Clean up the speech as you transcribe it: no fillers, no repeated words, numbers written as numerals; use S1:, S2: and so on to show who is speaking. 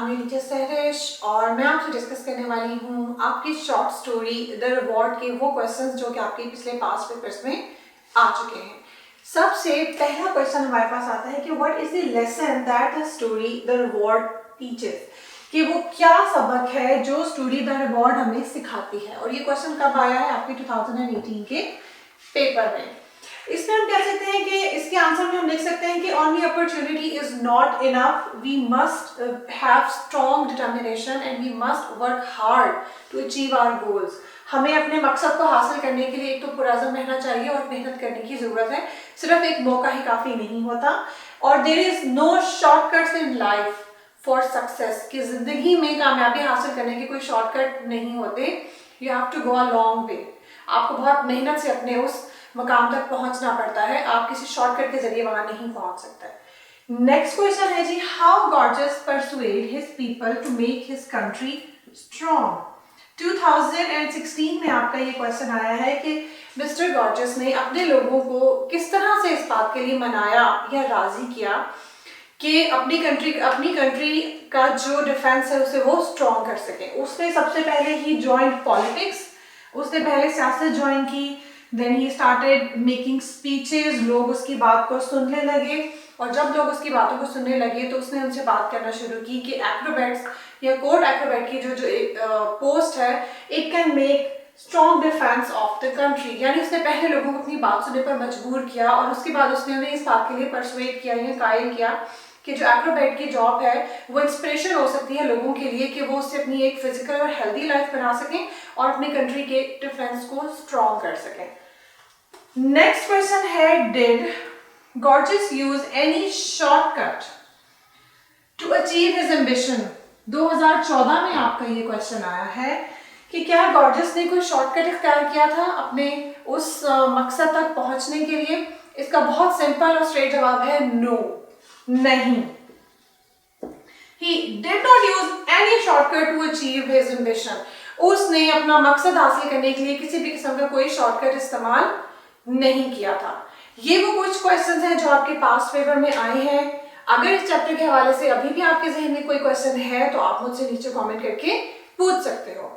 S1: I'm your teacher Sahrish और मैं आपसे डिस्कस करने वाली हूँ आपकी शॉर्ट स्टोरी द रिवॉर्ड के वो क्वेश्चंस जो कि आपके पिछले पास्ट पेपर्स में आ चुके हैं। सबसे पहला क्वेश्चन हमारे पास आता है कि what is the lesson that the story the reward teachers, कि वो क्या सबक है जो स्टोरी द रिवॉर्ड हमें सिखाती है। और ये क्वेश्चन कब आया है आपके 2018 के पेपर में। इसमें हम कह सकते हैं कि इसके आंसर में हम लिख सकते हैं कि only opportunity is not enough, we must have strong determination and we must work hard to achieve our goals। हमें अपने मकसद को हासिल करने के लिए एक तो पुरअज़्म रहना चाहिए और मेहनत करने की ज़रूरत है, सिर्फ एक मौका ही काफ़ी नहीं होता। और there is no shortcuts in life for success, कि ज़िंदगी में कामयाबी हासिल करने के कोई शॉर्टकट नहीं होते। You have to go a long way, आपको बहुत मेहनत से अपने उस मकाम तक पहुंचना पड़ता है, आप किसी शॉर्टकट के जरिए वहां नहीं पहुंच सकते। नेक्स्ट क्वेश्चन है जी, how gorgeous persuade his people to make his country strong. 2016 में आपका ये क्वेश्चन आया है कि मिस्टर गॉर्जियस ने अपने लोगों को किस तरह से इस बात के लिए मनाया या राजी किया कि अपनी कंट्री का जो डिफेंस है उसे वो स्ट्रॉन्ग कर सके। उसने सबसे पहले ही ज्वाइंट पॉलिटिक्स, उसने पहले सियासत ज्वाइन की, then he started making speeches, लोग उसकी बात को सुनने लगे और जब लोग उसकी बातों को सुनने लगे तो उसने उनसे बात करना शुरू की कि एक्रोबैट्स या कोर्ट एक्रोबैट की जो पोस्ट है, it can make strong defence of the country. यानी उसने पहले लोगों को अपनी बात सुनने पर मजबूर किया और उसके बाद उसने उन्हें इस बात के लिए परसुएट किया या कायल किया कि जो एक्रोबैट की जॉब है वो इंस्पिरेशन हो सकती है लोगों के लिए कि वो उससे अपनी एक फिजिकल और हेल्दी लाइफ बना सकें और अपनी कंट्री के डिफेंस को स्ट्रॉन्ग कर सकें। नेक्स्ट क्वेश्चन है, did gorgeous use any shortcut to achieve his ambition. 2014 में आपका ये क्वेश्चन आया है कि क्या गॉर्जियस ने कोई शॉर्टकट इख्तियार किया था अपने उस मकसद तक पहुंचने के लिए। इसका बहुत सिंपल और स्ट्रेट जवाब है नो, नहीं। He did not use any shortcut to achieve his ambition। उसने अपना मकसद हासिल करने के लिए किसी भी किस्म का कोई शॉर्टकट इस्तेमाल नहीं किया था। ये वो कुछ क्वेश्चंस हैं जो आपके पास्ट पेपर में आए हैं। अगर इस चैप्टर के हवाले से अभी भी आपके जहन में कोई क्वेश्चन है तो आप मुझसे नीचे कमेंट करके पूछ सकते हो।